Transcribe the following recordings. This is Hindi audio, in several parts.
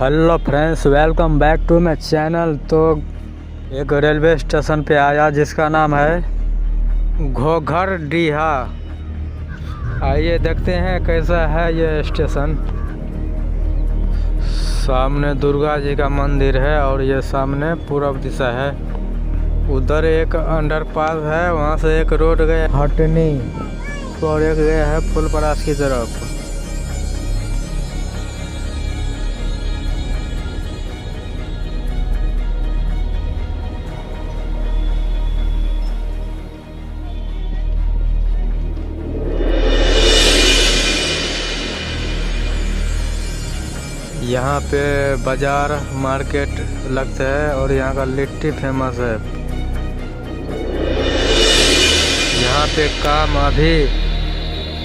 Hello friends, welcome back to my channel. तो एक रेलवे स्टेशन पे आया जिसका नाम है घोघरडीहा। आइए देखते हैं कैसा है ये स्टेशन। सामने दुर्गा जी का मंदिर है और ये सामने पूर्व दिशा है। उधर एक अंडरपास है, वहाँ से एक रोड गया हटनी और एक गया है फुलपरास की तरफ। यहाँ पे बाजार मार्केट लगता है और यहाँ का लिट्टी फेमस है। यहाँ पे काम अभी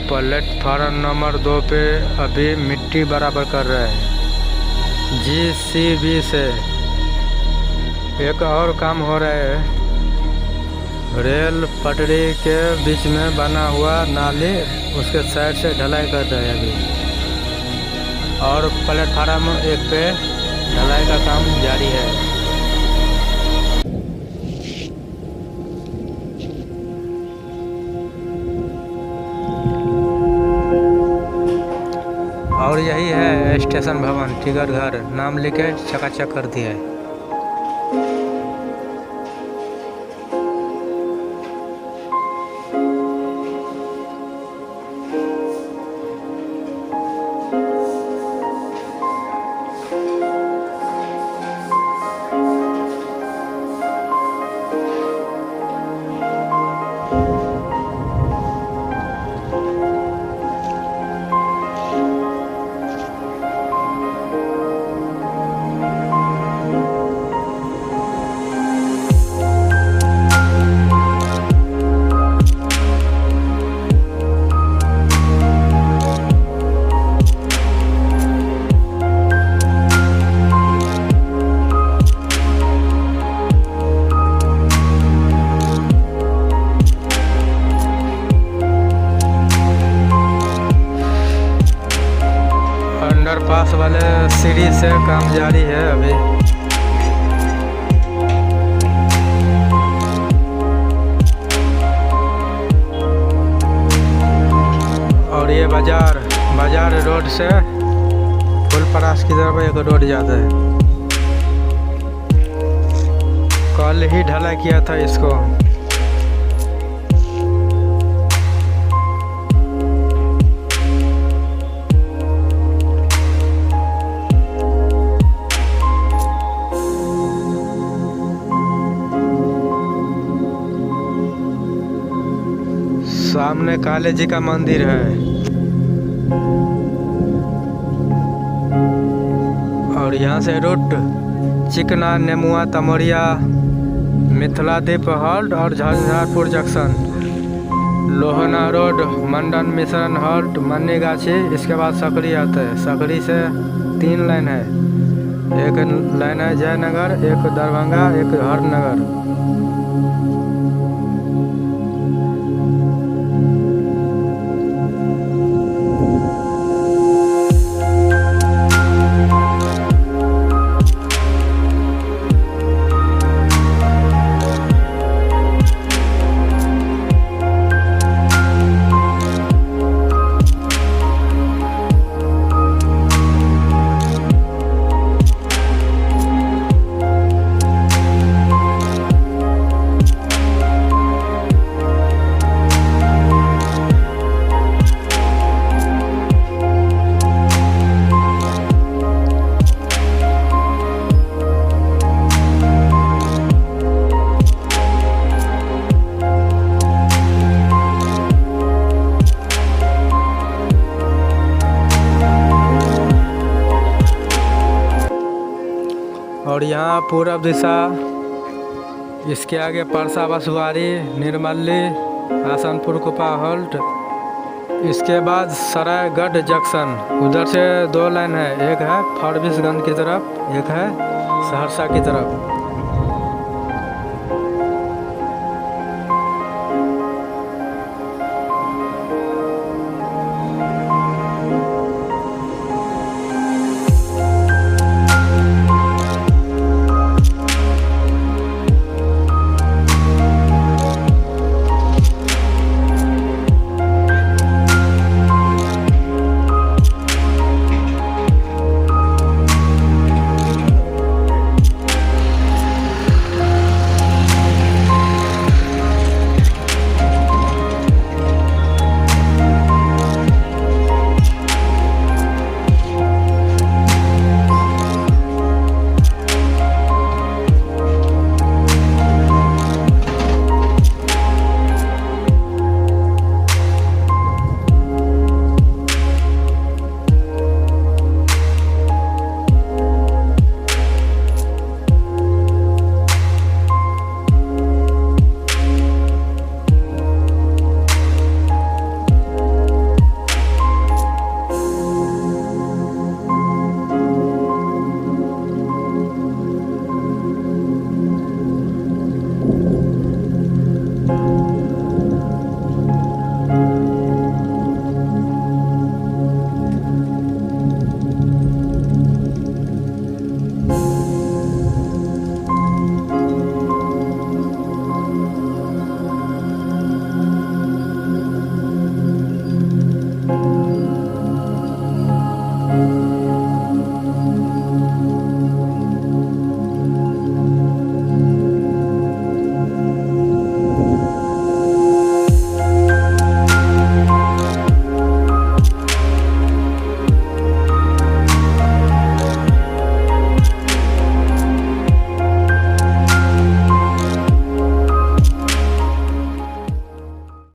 प्लेटफार्म नंबर 2 पे अभी मिट्टी बराबर कर रहे हैं JCB से। एक और काम हो रहा है रेल पटरी के बीच में बना हुआ नाली, उसके साइड से ढलाई कर रहे हैं अभी। और प्लेटफार्म 1 पे ढलाई का काम जारी है। और यही है स्टेशन भवन टिकट घर, नाम लिखे चकाचक कर दिया है। अंडरपास वाले सीढ़ी से काम जारी है अभी। और ये बाजार रोड से फुलपरास की तरफ एक रोड जाता है। कल ही ढलाई किया था इसको। सामने काली जी का मंदिर है और यहाँ से रूट चिकना, नेमुआ, तमोरिया, मिथिलादीप हॉल्ट और झंझारपुर जंक्शन, लोहना रोड, मंडन मिश्रण हॉल्ट, मन्नीगाछी। इसके बाद सकरी आता है। सकरी से 3 लाइन है। एक लाइन है जयनगर, एक दरभंगा, एक हरनगर। और यहाँ पूर्व दिशा, इसके आगे परसा बसवारी, निर्मली, हसनपुर कुपा हॉल्ट। इसके बाद सरायगढ़ जंक्शन। उधर से 2 लाइन है, एक है फॉरबिसगंज की तरफ, एक है सहरसा की तरफ।